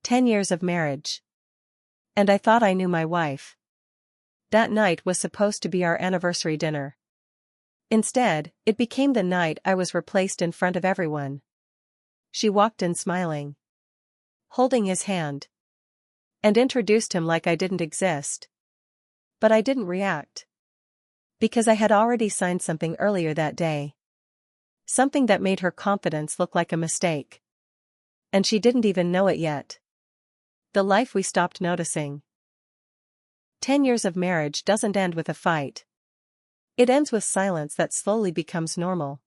10 years of marriage. And I thought I knew my wife. That night was supposed to be our anniversary dinner. Instead, it became the night I was replaced in front of everyone. She walked in smiling, holding his hand, and introduced him like I didn't exist. But I didn't react. Because I had already signed something earlier that day. Something that made her confidence look like a mistake. And she didn't even know it yet. The life we stopped noticing. 10 years of marriage doesn't end with a fight. It ends with silence that slowly becomes normal.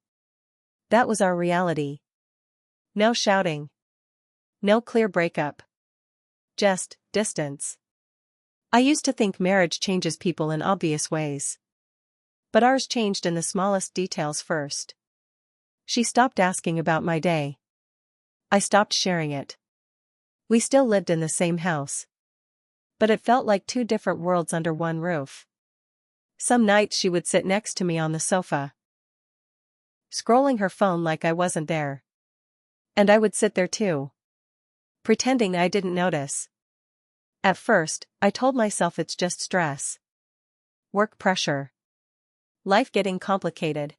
That was our reality. No shouting. No clear breakup. Just distance. I used to think marriage changes people in obvious ways. But ours changed in the smallest details first. She stopped asking about my day. I stopped sharing it. We still lived in the same house. But it felt like two different worlds under one roof. Some nights she would sit next to me on the sofa, scrolling her phone like I wasn't there. And I would sit there too, pretending I didn't notice. At first, I told myself it's just stress. Work pressure. Life getting complicated.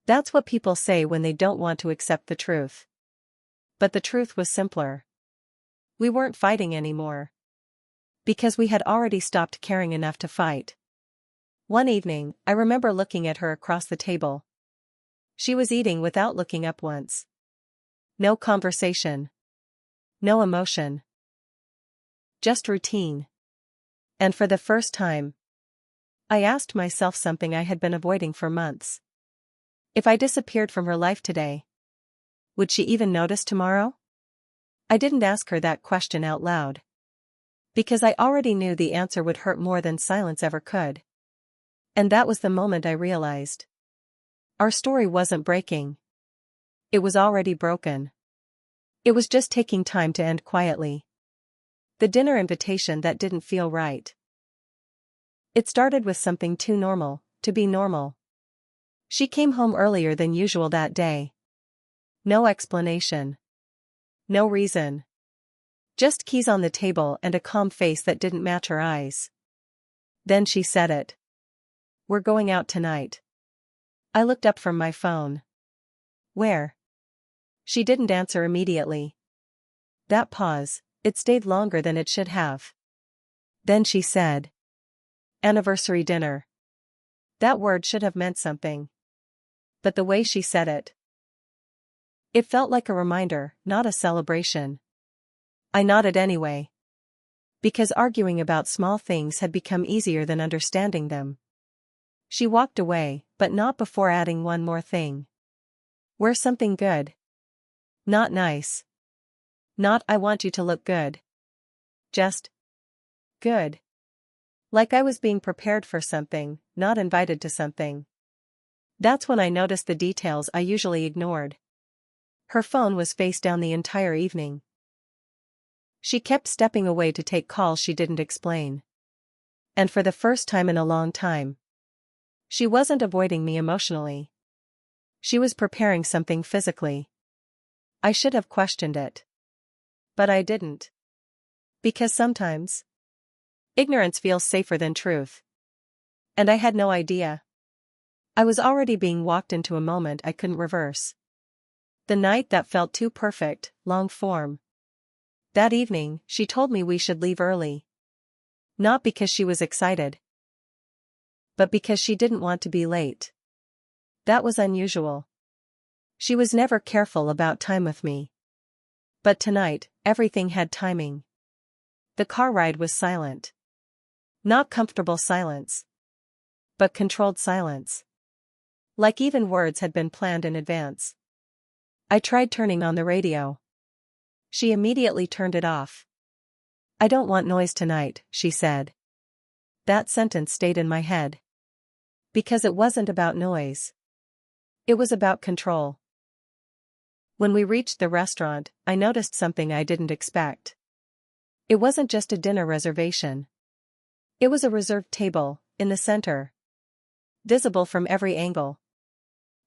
That's what people say when they don't want to accept the truth. But the truth was simpler. We weren't fighting anymore. Because we had already stopped caring enough to fight. One evening, I remember looking at her across the table. She was eating without looking up once. No conversation. No emotion. Just routine. And for the first time, I asked myself something I had been avoiding for months. If I disappeared from her life today, would she even notice tomorrow? I didn't ask her that question out loud. Because I already knew the answer would hurt more than silence ever could. And that was the moment I realized. Our story wasn't breaking. It was already broken. It was just taking time to end quietly. The dinner invitation that didn't feel right. It started with something too normal to be normal. She came home earlier than usual that day. No explanation. No reason. Just keys on the table and a calm face that didn't match her eyes. Then she said it. We're going out tonight. I looked up from my phone. Where? She didn't answer immediately. That pause, it stayed longer than it should have. Then she said. Anniversary dinner. That word should have meant something. But the way she said it. It felt like a reminder, not a celebration. I nodded anyway. Because arguing about small things had become easier than understanding them. She walked away, but not before adding one more thing. Wear something good. Not nice. Not I want you to look good. Just good. Like I was being prepared for something, not invited to something. That's when I noticed the details I usually ignored. Her phone was face down the entire evening. She kept stepping away to take calls she didn't explain. And for the first time in a long time, she wasn't avoiding me emotionally. She was preparing something physically. I should have questioned it. But I didn't. Because sometimes, ignorance feels safer than truth. And I had no idea. I was already being walked into a moment I couldn't reverse. The night that felt too perfect, long form. That evening, she told me we should leave early. Not because she was excited. But because she didn't want to be late. That was unusual. She was never careful about time with me. But tonight, everything had timing. The car ride was silent. Not comfortable silence. But controlled silence. Like even words had been planned in advance. I tried turning on the radio. She immediately turned it off. I don't want noise tonight, she said. That sentence stayed in my head. Because it wasn't about noise. It was about control. When we reached the restaurant, I noticed something I didn't expect. It wasn't just a dinner reservation. It was a reserved table, in the center. Visible from every angle.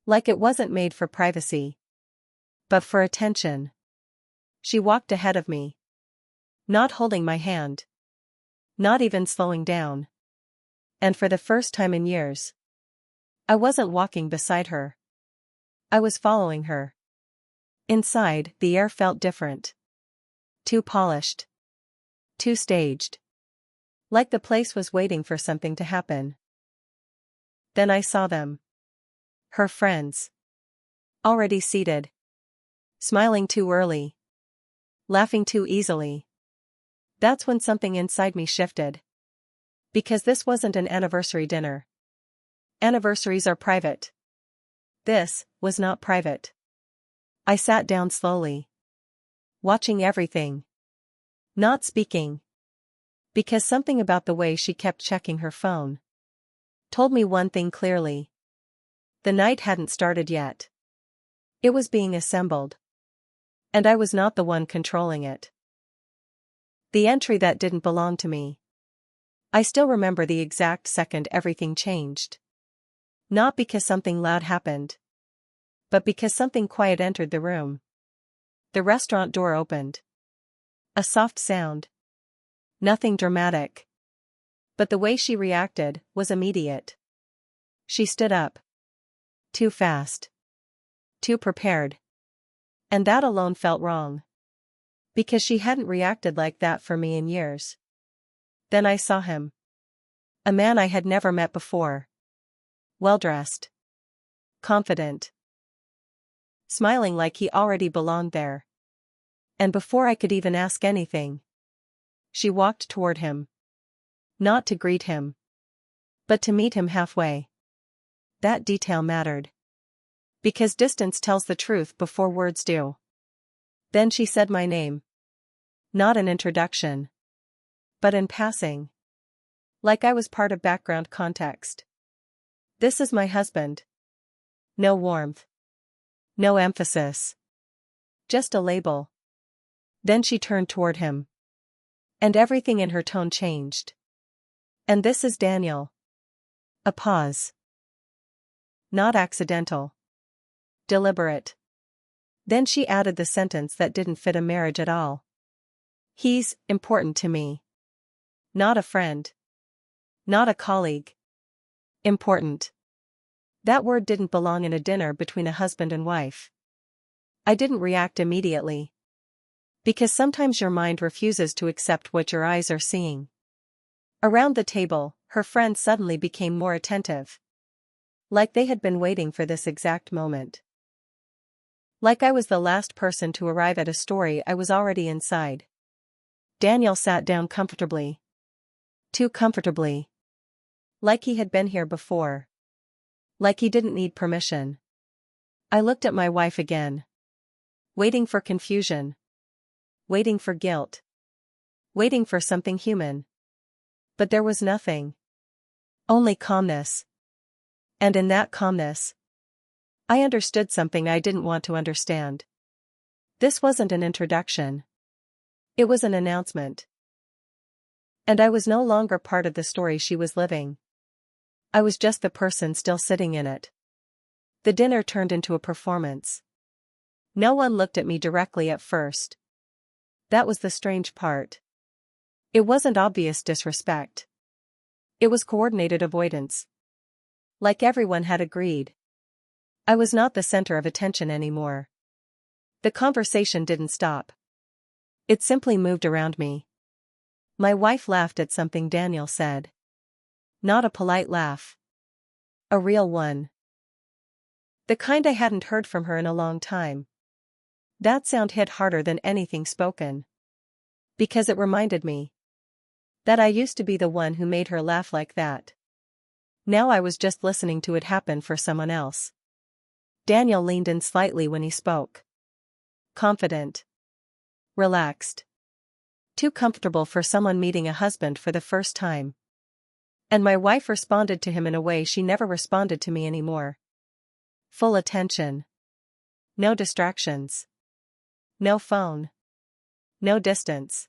Like it wasn't made for privacy. But for attention. She walked ahead of me. Not holding my hand. Not even slowing down. And for the first time in years, I wasn't walking beside her. I was following her. Inside, the air felt different. Too polished. Too staged. Like the place was waiting for something to happen. Then I saw them. Her friends. Already seated. Smiling too early. Laughing too easily. That's when something inside me shifted. Because this wasn't an anniversary dinner. Anniversaries are private. This was not private. I sat down slowly. Watching everything. Not speaking. Because something about the way she kept checking her phone told me one thing clearly. The night hadn't started yet. It was being assembled. And I was not the one controlling it. The entry that didn't belong to me. I still remember the exact second everything changed. Not because something loud happened. But because something quiet entered the room. The restaurant door opened. A soft sound. Nothing dramatic. But the way she reacted was immediate. She stood up. Too fast. Too prepared. And that alone felt wrong. Because she hadn't reacted like that for me in years. Then I saw him. A man I had never met before. Well-dressed. Confident. Smiling like he already belonged there. And before I could even ask anything, she walked toward him. Not to greet him. But to meet him halfway. That detail mattered. Because distance tells the truth before words do. Then she said my name. Not an introduction. But in passing. Like I was part of background context. This is my husband. No warmth. No emphasis. Just a label. Then she turned toward him. And everything in her tone changed. And this is Daniel. A pause. Not accidental. Deliberate. Then she added the sentence that didn't fit a marriage at all. He's important to me. Not a friend. Not a colleague. Important. That word didn't belong in a dinner between a husband and wife. I didn't react immediately. Because sometimes your mind refuses to accept what your eyes are seeing. Around the table, her friends suddenly became more attentive. Like they had been waiting for this exact moment. Like I was the last person to arrive at a story I was already inside. Daniel sat down comfortably. Too comfortably. Like he had been here before. Like he didn't need permission. I looked at my wife again. Waiting for confusion. Waiting for guilt. Waiting for something human. But there was nothing. Only calmness. And in that calmness, I understood something I didn't want to understand. This wasn't an introduction. It was an announcement. And I was no longer part of the story she was living. I was just the person still sitting in it. The dinner turned into a performance. No one looked at me directly at first. That was the strange part. It wasn't obvious disrespect. It was coordinated avoidance. Like everyone had agreed. I was not the center of attention anymore. The conversation didn't stop. It simply moved around me. My wife laughed at something Daniel said. Not a polite laugh. A real one. The kind I hadn't heard from her in a long time. That sound hit harder than anything spoken. Because it reminded me that I used to be the one who made her laugh like that. Now I was just listening to it happen for someone else. Daniel leaned in slightly when he spoke. Confident. Relaxed. Too comfortable for someone meeting a husband for the first time. And my wife responded to him in a way she never responded to me anymore. Full attention. No distractions. No phone. No distance.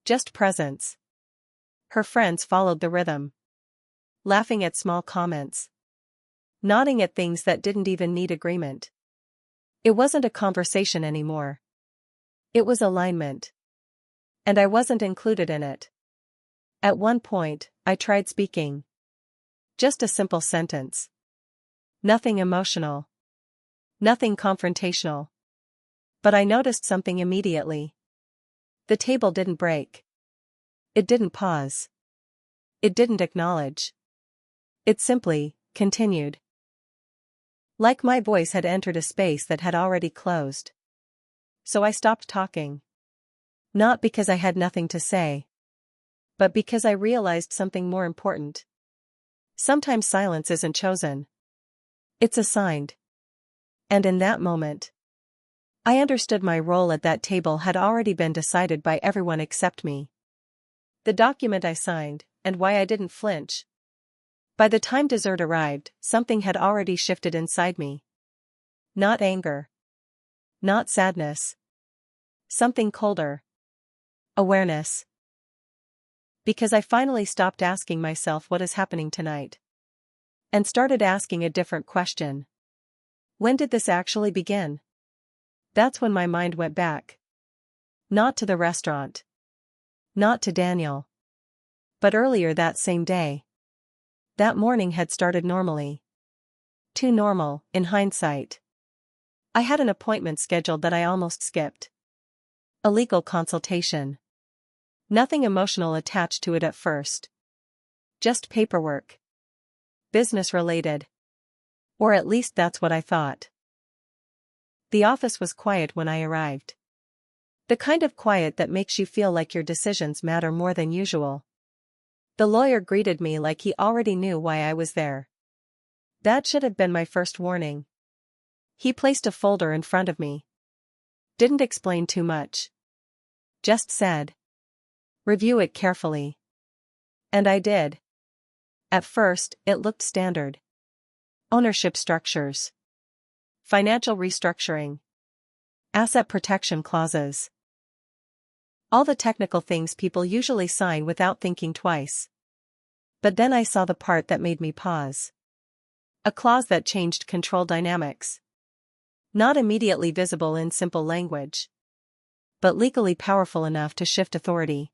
Just presence. Her friends followed the rhythm. Laughing at small comments. Nodding at things that didn't even need agreement. It wasn't a conversation anymore. It was alignment. And I wasn't included in it. At one point, I tried speaking. Just a simple sentence. Nothing emotional. Nothing confrontational. But I noticed something immediately. The table didn't break. It didn't pause. It didn't acknowledge. It simply continued. Like my voice had entered a space that had already closed. So I stopped talking. Not because I had nothing to say, but because I realized something more important. Sometimes silence isn't chosen. It's assigned. And in that moment, I understood my role at that table had already been decided by everyone except me. The document I signed, and why I didn't flinch. By the time dessert arrived, something had already shifted inside me. Not anger. Not sadness. Something colder. Awareness. Because I finally stopped asking myself what is happening tonight. And started asking a different question. When did this actually begin? That's when my mind went back. Not to the restaurant. Not to Daniel. But earlier that same day. That morning had started normally. Too normal, in hindsight. I had an appointment scheduled that I almost skipped. A legal consultation. Nothing emotional attached to it at first. Just paperwork. Business related. Or at least that's what I thought. The office was quiet when I arrived. The kind of quiet that makes you feel like your decisions matter more than usual. The lawyer greeted me like he already knew why I was there. That should have been my first warning. He placed a folder in front of me. Didn't explain too much. Just said, review it carefully. And I did. At first, it looked standard. Ownership structures. Financial restructuring. Asset protection clauses. All the technical things people usually sign without thinking twice. But then I saw the part that made me pause. A clause that changed control dynamics. Not immediately visible in simple language, but legally powerful enough to shift authority.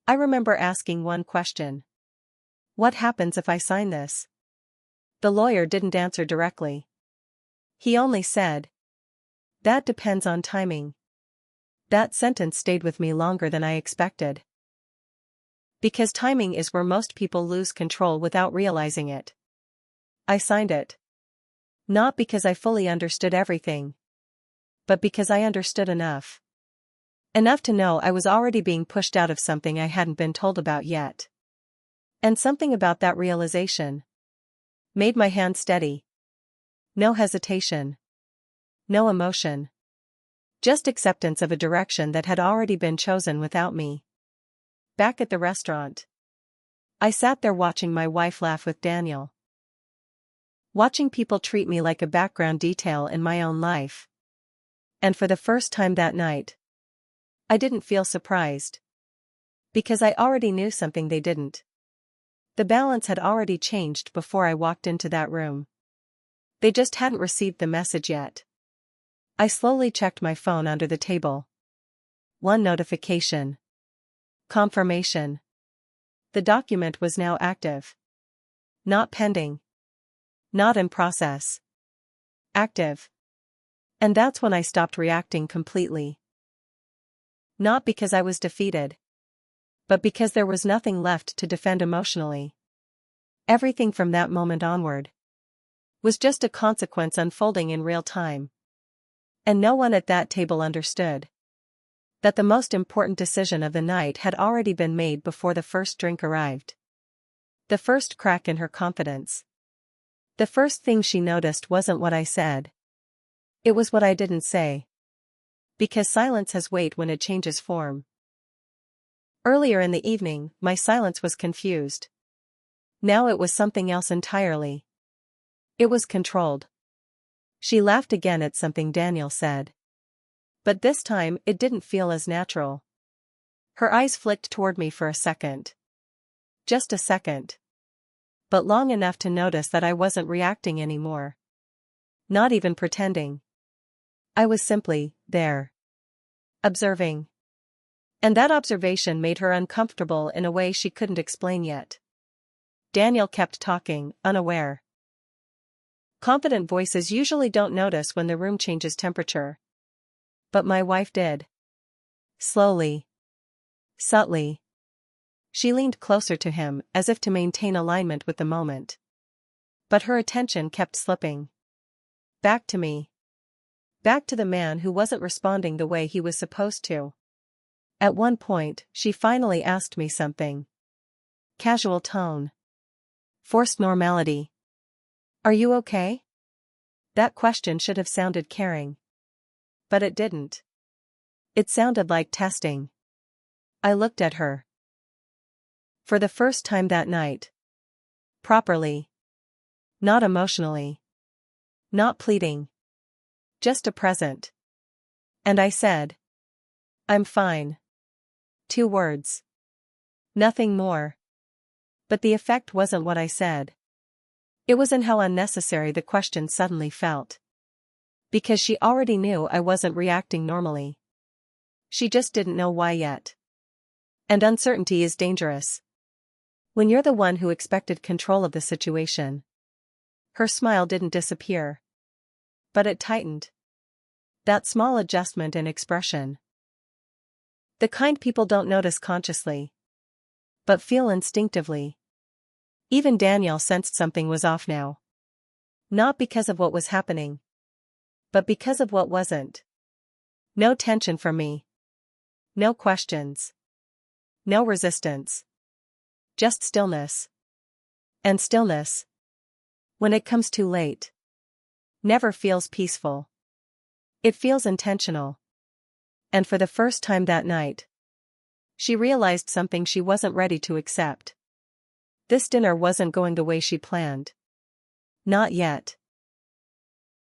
I remember asking one question. What happens if I sign this? The lawyer didn't answer directly. He only said, that depends on timing. That sentence stayed with me longer than I expected. Because timing is where most people lose control without realizing it. I signed it. Not because I fully understood everything, but because I understood enough. Enough to know I was already being pushed out of something I hadn't been told about yet. And something about that realization made my hand steady. No hesitation. No emotion. Just acceptance of a direction that had already been chosen without me. Back at the restaurant, I sat there watching my wife laugh with Daniel. Watching people treat me like a background detail in my own life. And for the first time that night, I didn't feel surprised. Because I already knew something they didn't. The balance had already changed before I walked into that room. They just hadn't received the message yet. I slowly checked my phone under the table. One notification. Confirmation. The document was now active. Not pending. Not in process. Active. And that's when I stopped reacting completely. Not because I was defeated, but because there was nothing left to defend emotionally. Everything from that moment onward was just a consequence unfolding in real time. And no one at that table understood that the most important decision of the night had already been made before the first drink arrived. The first crack in her confidence. The first thing she noticed wasn't what I said. It was what I didn't say. Because silence has weight when it changes form. Earlier in the evening, my silence was confused. Now it was something else entirely. It was controlled. She laughed again at something Daniel said. But this time it didn't feel as natural. Her eyes flicked toward me for a second. Just a second. But long enough to notice that I wasn't reacting anymore. Not even pretending. I was simply there. Observing. And that observation made her uncomfortable in a way she couldn't explain yet. Daniel kept talking, unaware. Confident voices usually don't notice when the room changes temperature. But my wife did. Slowly. Subtly. She leaned closer to him, as if to maintain alignment with the moment. But her attention kept slipping. Back to me. Back to the man who wasn't responding the way he was supposed to. At one point, she finally asked me something. Casual tone. Forced normality. Are you okay? That question should have sounded caring. But it didn't. It sounded like testing. I looked at her. For the first time that night. Properly. Not emotionally. Not pleading. Just a present. And I said. I'm fine. 2 words. Nothing more. But the effect wasn't what I said. It was in how unnecessary the question suddenly felt. Because she already knew I wasn't reacting normally. She just didn't know why yet. And uncertainty is dangerous. When you're the one who expected control of the situation. Her smile didn't disappear. But it tightened. That small adjustment in expression. The kind people don't notice consciously. But feel instinctively. Even Daniel sensed something was off now. Not because of what was happening. But because of what wasn't. No tension from me. No questions. No resistance. Just stillness. And stillness. When it comes too late. Never feels peaceful. It feels intentional. And for the first time that night. She realized something she wasn't ready to accept. This dinner wasn't going the way she planned. Not yet.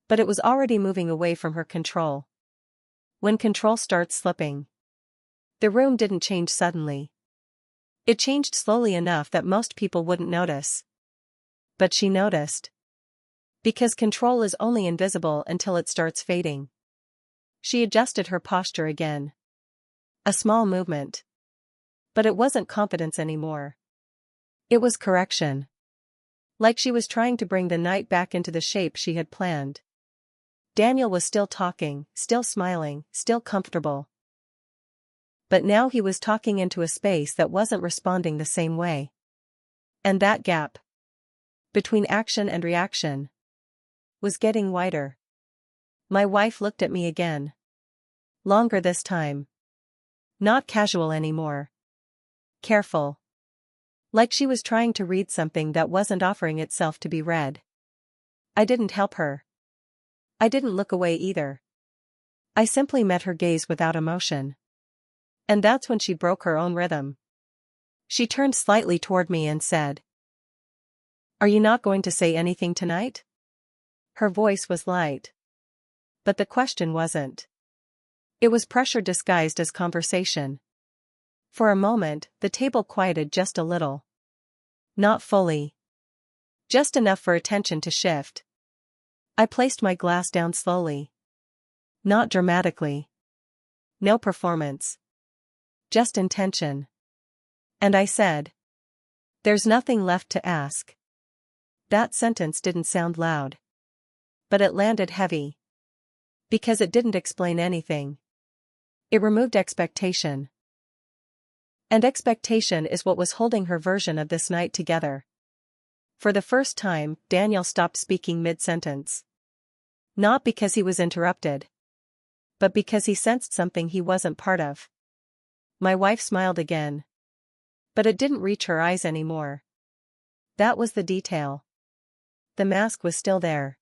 But it was already moving away from her control. When control starts slipping. The room didn't change suddenly. It changed slowly enough that most people wouldn't notice. But she noticed. Because control is only invisible until it starts fading. She adjusted her posture again. A small movement. But it wasn't confidence anymore. It was correction. Like she was trying to bring the night back into the shape she had planned. Daniel was still talking, still smiling, still comfortable. But now he was talking into a space that wasn't responding the same way. And that gap. Between action and reaction. Was getting wider. My wife looked at me again. Longer this time. Not casual anymore. Careful. Like she was trying to read something that wasn't offering itself to be read. I didn't help her. I didn't look away either. I simply met her gaze without emotion. And that's when she broke her own rhythm. She turned slightly toward me and said, "Are you not going to say anything tonight?" Her voice was light. But the question wasn't. It was pressure disguised as conversation. For a moment, the table quieted just a little. Not fully. Just enough for attention to shift. I placed my glass down slowly. Not dramatically. No performance. Just intention. And I said, "There's nothing left to ask." That sentence didn't sound loud. But it landed heavy. Because it didn't explain anything. It removed expectation. And expectation is what was holding her version of this night together. For the first time, Daniel stopped speaking mid-sentence. Not because he was interrupted. But because he sensed something he wasn't part of. My wife smiled again. But it didn't reach her eyes anymore. That was the detail. The mask was still there.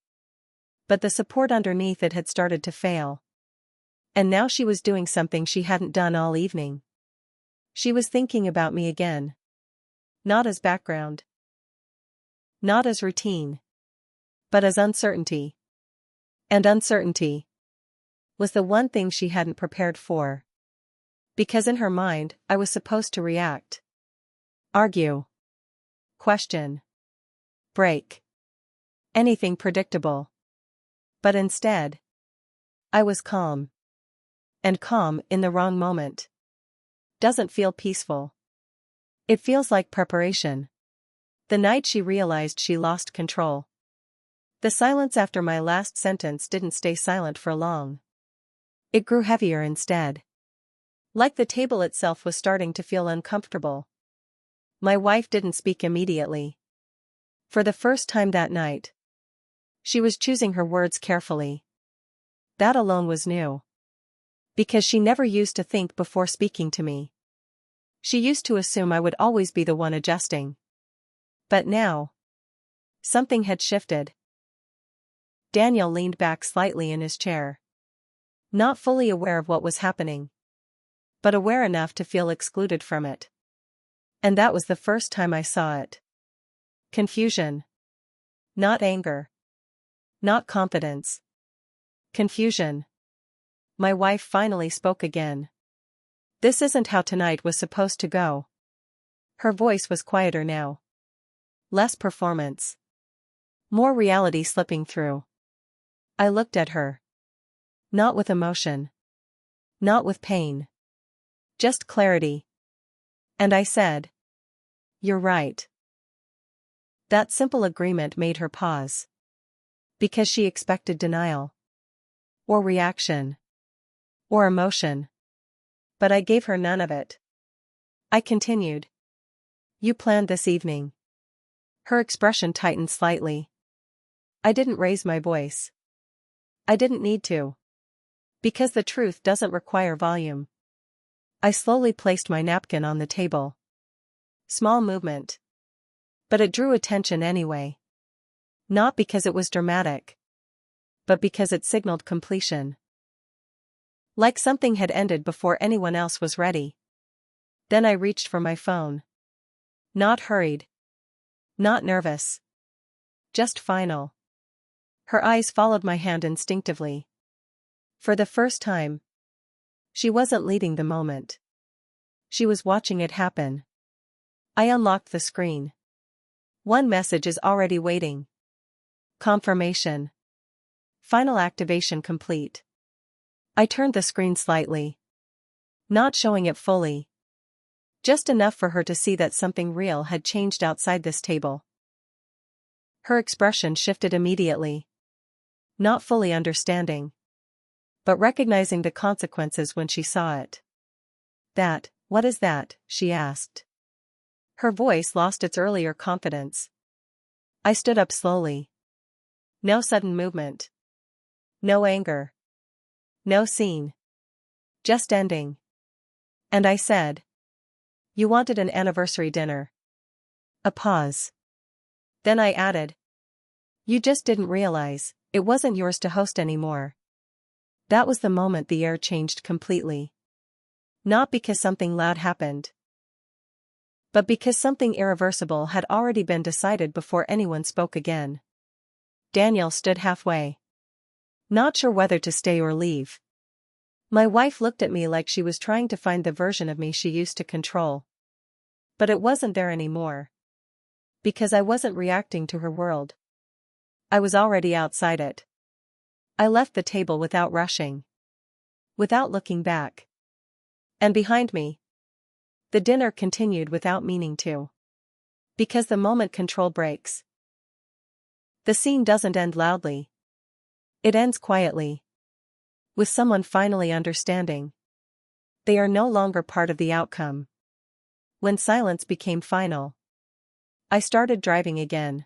But the support underneath it had started to fail. And now she was doing something she hadn't done all evening. She was thinking about me again. Not as background. Not as routine. But as uncertainty. And uncertainty was the one thing she hadn't prepared for. Because in her mind, I was supposed to react. Argue. Question. Break. Anything predictable. But instead, I was calm. And calm in the wrong moment. doesn't feel peaceful. It feels like preparation. The night she realized she lost control. The silence after my last sentence didn't stay silent for long. It grew heavier instead. Like the table itself was starting to feel uncomfortable. My wife didn't speak immediately. For the first time that night, she was choosing her words carefully. That alone was new. Because she never used to think before speaking to me. She used to assume I would always be the one adjusting. But now, something had shifted. Daniel leaned back slightly in his chair. Not fully aware of what was happening, but aware enough to feel excluded from it. And that was the first time I saw it. Confusion. Not anger. Not confidence. Confusion. My wife finally spoke again. This isn't how tonight was supposed to go. Her voice was quieter now. Less performance. More reality slipping through. I looked at her. Not with emotion. Not with pain. Just clarity. And I said, "You're right." That simple agreement made her pause. Because she expected denial. Or reaction. Or emotion. But I gave her none of it. I continued. "You planned this evening." Her expression tightened slightly. I didn't raise my voice. I didn't need to. Because the truth doesn't require volume. I slowly placed my napkin on the table. Small movement. But it drew attention anyway. Not because it was dramatic. But because it signaled completion. Like something had ended before anyone else was ready. Then I reached for my phone. Not hurried. Not nervous. Just final. Her eyes followed my hand instinctively. For the first time, she wasn't leading the moment. She was watching it happen. I unlocked the screen. One message is already waiting. Confirmation. Final activation complete. I turned the screen slightly. Not showing it fully. Just enough for her to see that something real had changed outside this table. Her expression shifted immediately. Not fully understanding. But recognizing the consequences when she saw it. What is that?" she asked. Her voice lost its earlier confidence. I stood up slowly. No sudden movement. No anger. No scene. Just ending. And I said, "You wanted an anniversary dinner." A pause. Then I added, "You just didn't realize, it wasn't yours to host anymore." That was the moment the air changed completely. Not because something loud happened. But because something irreversible had already been decided before anyone spoke again. Daniel stood halfway. Not sure whether to stay or leave. My wife looked at me like she was trying to find the version of me she used to control. But it wasn't there anymore. Because I wasn't reacting to her world. I was already outside it. I left the table without rushing. Without looking back. And behind me, the dinner continued without meaning to. Because the moment control breaks, the scene doesn't end loudly. It ends quietly. With someone finally understanding. They are no longer part of the outcome. When silence became final, I started driving again.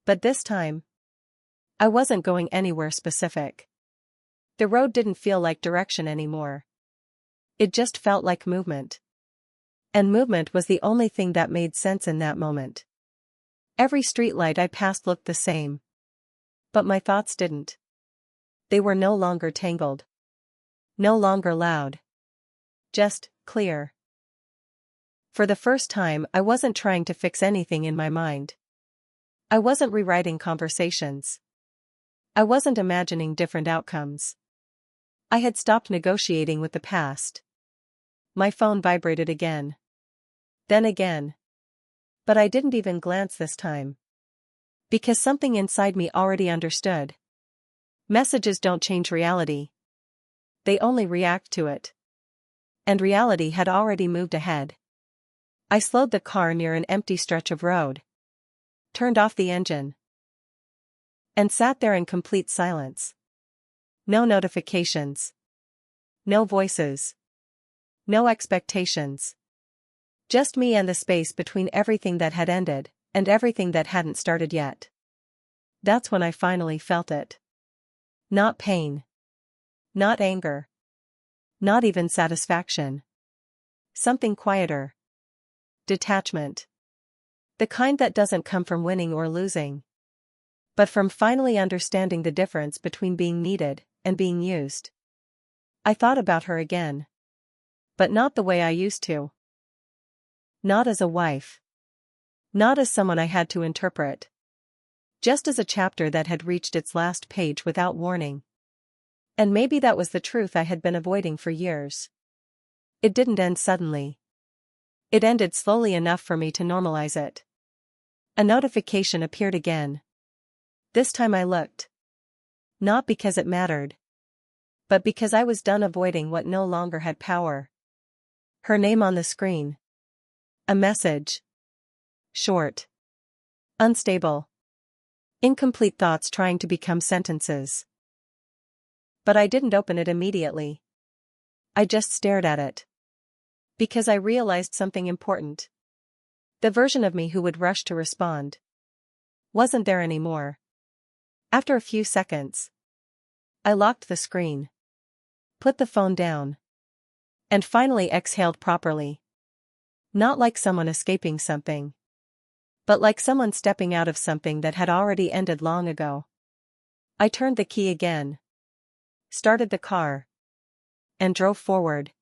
But this time, I wasn't going anywhere specific. The road didn't feel like direction anymore. It just felt like movement. And movement was the only thing that made sense in that moment. Every streetlight I passed looked the same. But my thoughts didn't. They were no longer tangled. No longer loud. Just clear. For the first time, I wasn't trying to fix anything in my mind. I wasn't rewriting conversations. I wasn't imagining different outcomes. I had stopped negotiating with the past. My phone vibrated again. Then again. But I didn't even glance this time. Because something inside me already understood. Messages don't change reality. They only react to it. And reality had already moved ahead. I slowed the car near an empty stretch of road, turned off the engine, and sat there in complete silence. No notifications. No voices. No expectations. Just me and the space between everything that had ended, and everything that hadn't started yet. That's when I finally felt it. Not pain. Not anger. Not even satisfaction. Something quieter. Detachment. The kind that doesn't come from winning or losing, but from finally understanding the difference between being needed and being used. I thought about her again. But not the way I used to. Not as a wife. Not as someone I had to interpret. Just as a chapter that had reached its last page without warning. And maybe that was the truth I had been avoiding for years. It didn't end suddenly. It ended slowly enough for me to normalize it. A notification appeared again. This time I looked. Not because it mattered, but because I was done avoiding what no longer had power. Her name on the screen. A message. Short. Unstable. Incomplete thoughts trying to become sentences. But I didn't open it immediately. I just stared at it. Because I realized something important. The version of me who would rush to respond wasn't there anymore. After a few seconds, I locked the screen, put the phone down, and finally exhaled properly. Not like someone escaping something, but like someone stepping out of something that had already ended long ago. I turned the key again, started the car, and drove forward.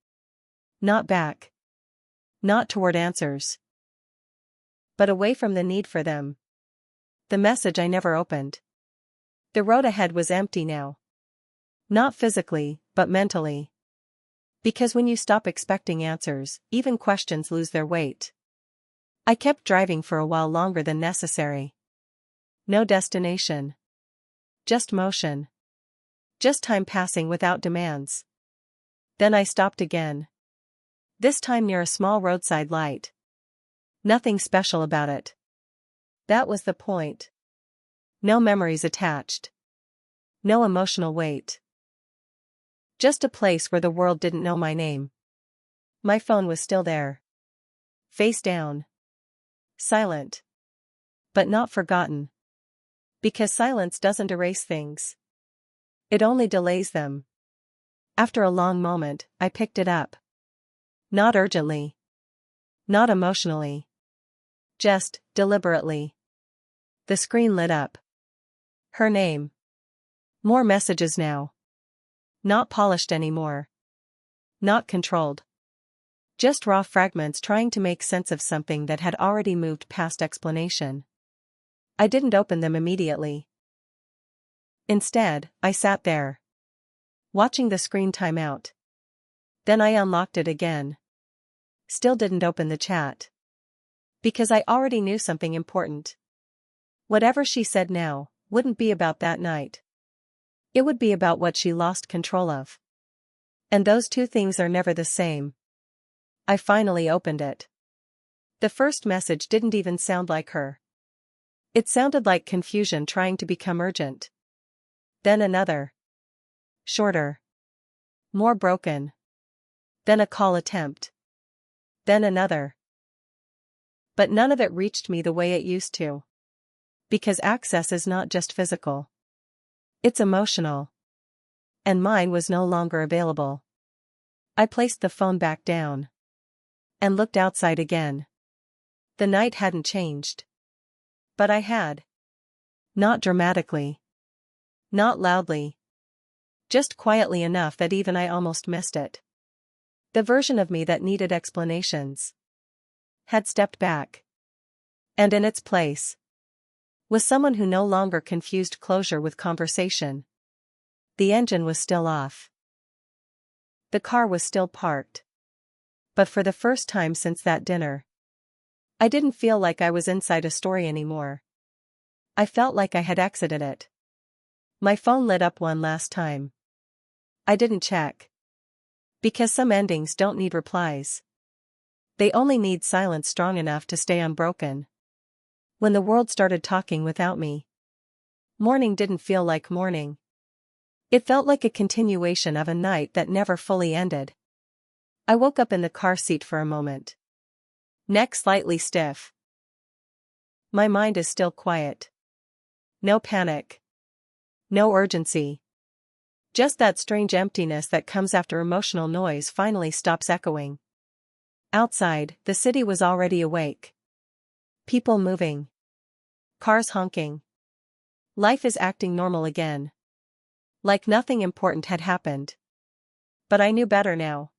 Not back. Not toward answers, but away from the need for them. The message I never opened. The road ahead was empty now. Not physically, but mentally. Because when you stop expecting answers, even questions lose their weight. I kept driving for a while longer than necessary. No destination. Just motion. Just time passing without demands. Then I stopped again. This time near a small roadside light. Nothing special about it. That was the point. No memories attached. No emotional weight. Just a place where the world didn't know my name. My phone was still there. Face down. Silent. But not forgotten. Because silence doesn't erase things. It only delays them. After a long moment, I picked it up. Not urgently. Not emotionally. Just, deliberately. The screen lit up. Her name. More messages now. Not polished anymore. Not controlled. Just raw fragments trying to make sense of something that had already moved past explanation. I didn't open them immediately. Instead, I sat there, watching the screen time out. Then I unlocked it again. Still didn't open the chat. Because I already knew something important. Whatever she said now, wouldn't be about that night. It would be about what she lost control of. And those two things are never the same. I finally opened it. The first message didn't even sound like her. It sounded like confusion trying to become urgent. Then another. Shorter. More broken. Then a call attempt. Then another. But none of it reached me the way it used to. Because access is not just physical. It's emotional. And mine was no longer available. I placed the phone back down. And looked outside again. The night hadn't changed. But I had. Not dramatically. Not loudly. Just quietly enough that even I almost missed it. The version of me that needed explanations had stepped back. And in its place was someone who no longer confused closure with conversation. The engine was still off. The car was still parked. But for the first time since that dinner, I didn't feel like I was inside a story anymore. I felt like I had exited it. My phone lit up one last time. I didn't check. Because some endings don't need replies. They only need silence strong enough to stay unbroken. When the world started talking without me, morning didn't feel like morning. It felt like a continuation of a night that never fully ended. I woke up in the car seat for a moment. Neck slightly stiff. My mind is still quiet. No panic. No urgency. Just that strange emptiness that comes after emotional noise finally stops echoing. Outside, the city was already awake. People moving. Cars honking. Life is acting normal again. Like nothing important had happened. But I knew better now.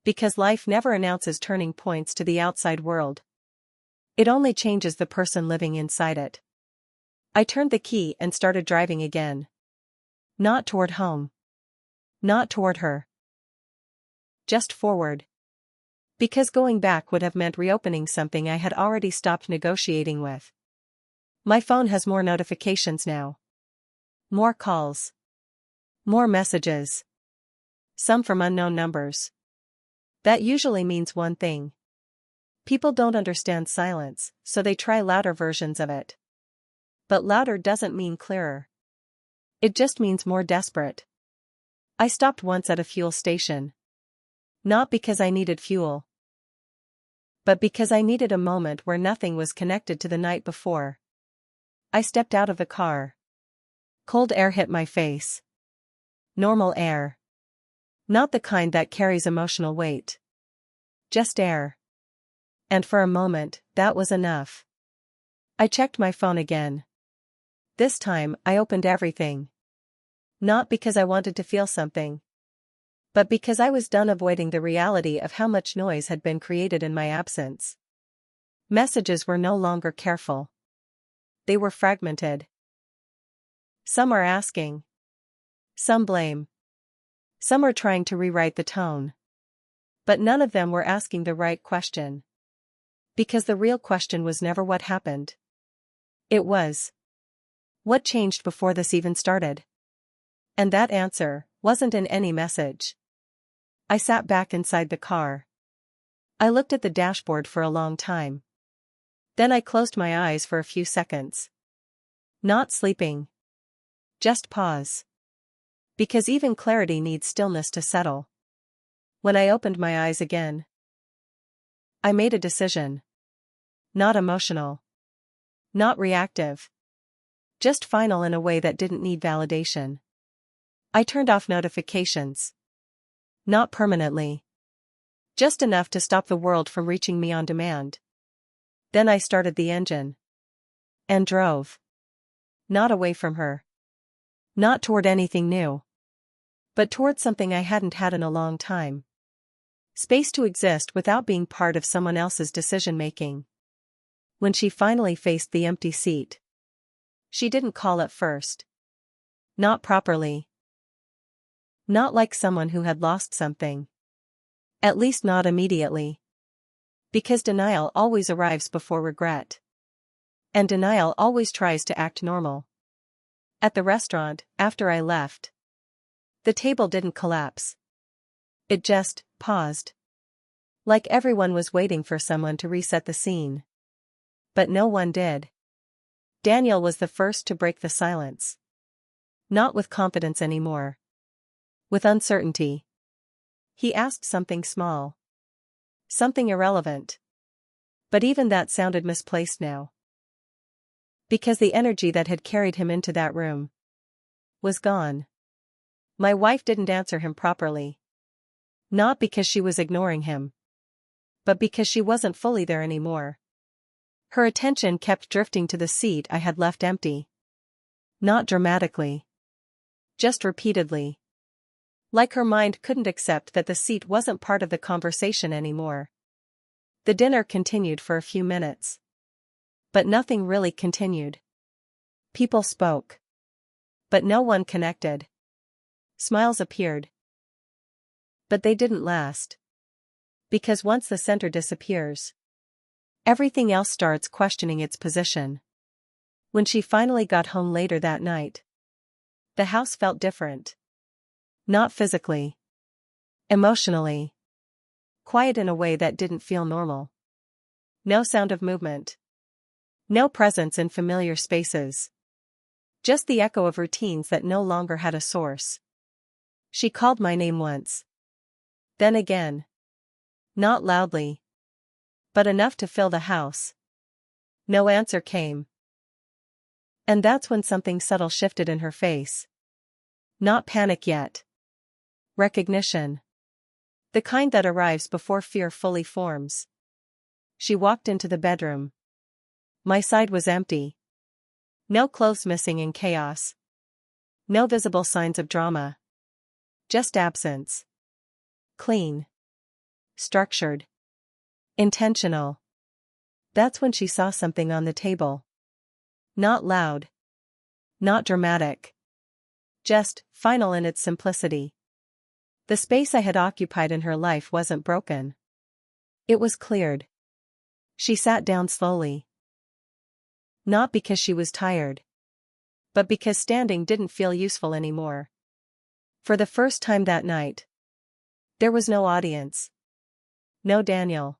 Because life never announces turning points to the outside world. It only changes the person living inside it. I turned the key and started driving again. Not toward home. Not toward her. Just forward. Because going back would have meant reopening something I had already stopped negotiating with. My phone has more notifications now. More calls. More messages. Some from unknown numbers. That usually means one thing. People don't understand silence, so they try louder versions of it. But louder doesn't mean clearer. It just means more desperate. I stopped once at a fuel station. Not because I needed fuel. But because I needed a moment where nothing was connected to the night before. I stepped out of the car. Cold air hit my face. Normal air. Not the kind that carries emotional weight. Just air. And for a moment, that was enough. I checked my phone again. This time, I opened everything. Not because I wanted to feel something. But because I was done avoiding the reality of how much noise had been created in my absence. Messages were no longer careful. They were fragmented. Some are asking. Some blame. Some are trying to rewrite the tone. But none of them were asking the right question. Because the real question was never what happened. It was, what changed before this even started? And that answer wasn't in any message. I sat back inside the car. I looked at the dashboard for a long time. Then I closed my eyes for a few seconds. Not sleeping. Just pause. Because even clarity needs stillness to settle. When I opened my eyes again, I made a decision. Not emotional. Not reactive. Just final in a way that didn't need validation. I turned off notifications. Not permanently. Just enough to stop the world from reaching me on demand. Then I started the engine. And drove. Not away from her. Not toward anything new. But toward something I hadn't had in a long time. Space to exist without being part of someone else's decision-making. When she finally faced the empty seat. She didn't call at first. Not properly. Not like someone who had lost something. At least not immediately. Because denial always arrives before regret. And denial always tries to act normal. At the restaurant, after I left, the table didn't collapse. It just paused. Like everyone was waiting for someone to reset the scene. But no one did. Daniel was the first to break the silence. Not with confidence anymore. With uncertainty. He asked something small. Something irrelevant. But even that sounded misplaced now. Because the energy that had carried him into that room was gone. My wife didn't answer him properly. Not because she was ignoring him. But because she wasn't fully there anymore. Her attention kept drifting to the seat I had left empty. Not dramatically. Just repeatedly. Like her mind couldn't accept that the seat wasn't part of the conversation anymore. The dinner continued for a few minutes. But nothing really continued. People spoke. But no one connected. Smiles appeared. But they didn't last. Because once the center disappears, everything else starts questioning its position. When she finally got home later that night, the house felt different. Not physically. Emotionally. Quiet in a way that didn't feel normal. No sound of movement. No presence in familiar spaces. Just the echo of routines that no longer had a source. She called my name once. Then again. Not loudly. But enough to fill the house. No answer came. And that's when something subtle shifted in her face. Not panic yet. Recognition. The kind that arrives before fear fully forms. She walked into the bedroom. My side was empty. No clothes missing in chaos. No visible signs of drama. Just absence. Clean. Structured. Intentional. That's when she saw something on the table. Not loud. Not dramatic. Just final in its simplicity. The space I had occupied in her life wasn't broken. It was cleared. She sat down slowly. Not because she was tired. But because standing didn't feel useful anymore. For the first time that night. There was no audience. No Daniel.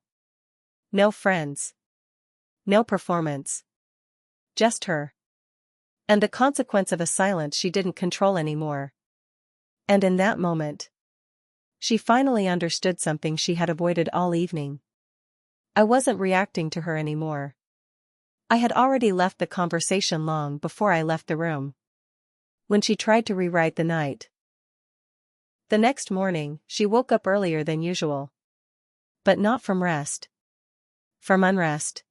No friends. No performance. Just her. And the consequence of a silence she didn't control anymore. And in that moment, she finally understood something she had avoided all evening. I wasn't reacting to her anymore. I had already left the conversation long before I left the room. When she tried to rewrite the night. The next morning, she woke up earlier than usual. But not from rest. From unrest.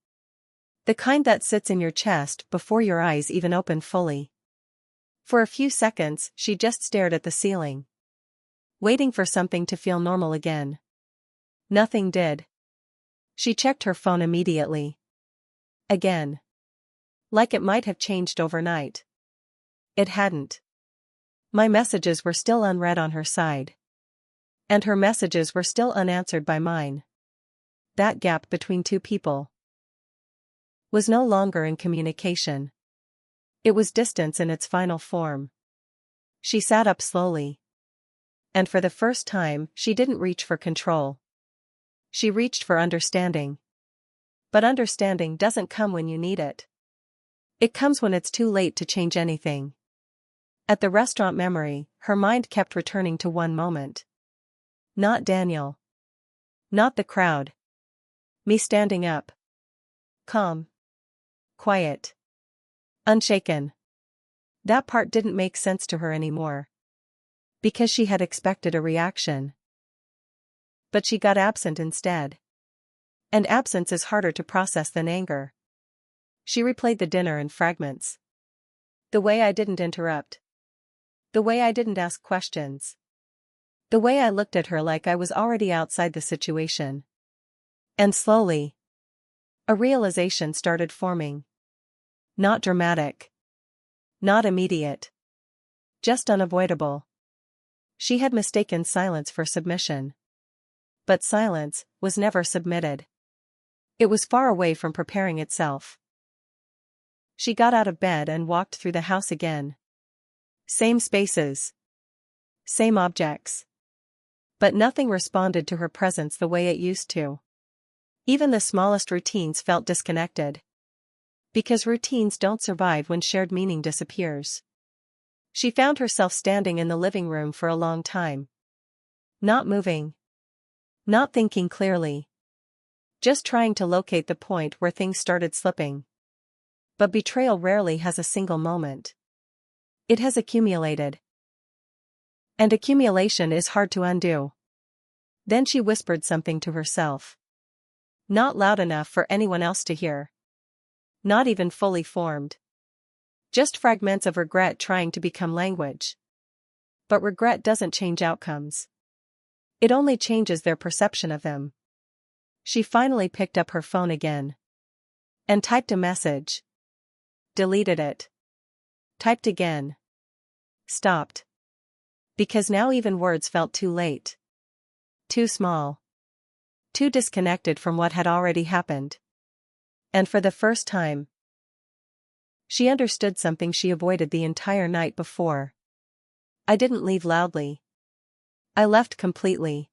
The kind that sits in your chest before your eyes even open fully. For a few seconds, she just stared at the ceiling. Waiting for something to feel normal again. Nothing did. She checked her phone immediately. Again. Like it might have changed overnight. It hadn't. My messages were still unread on her side. And her messages were still unanswered by mine. That gap between two people was no longer in communication. It was distance in its final form. She sat up slowly. And for the first time, she didn't reach for control. She reached for understanding. But understanding doesn't come when you need it. It comes when it's too late to change anything. At the restaurant memory, her mind kept returning to one moment. Not Daniel. Not the crowd. Me standing up. Calm. Quiet. Unshaken. That part didn't make sense to her anymore. Because she had expected a reaction. But she got absent instead. And absence is harder to process than anger. She replayed the dinner in fragments. The way I didn't interrupt. The way I didn't ask questions. The way I looked at her like I was already outside the situation. And slowly, a realization started forming. Not dramatic. Not immediate. Just unavoidable. She had mistaken silence for submission. But silence was never submitted. It was far away from preparing itself. She got out of bed and walked through the house again. Same spaces. Same objects. But nothing responded to her presence the way it used to. Even the smallest routines felt disconnected. Because routines don't survive when shared meaning disappears. She found herself standing in the living room for a long time. Not moving. Not thinking clearly. Just trying to locate the point where things started slipping. But betrayal rarely has a single moment. It has accumulated. And accumulation is hard to undo. Then she whispered something to herself. Not loud enough for anyone else to hear. Not even fully formed. Just fragments of regret trying to become language. But regret doesn't change outcomes. It only changes their perception of them. She finally picked up her phone again. And typed a message. Deleted it. Typed again. Stopped. Because now even words felt too late. Too small. Too disconnected from what had already happened. And for the first time, she understood something she avoided the entire night before. I didn't leave loudly. I left completely.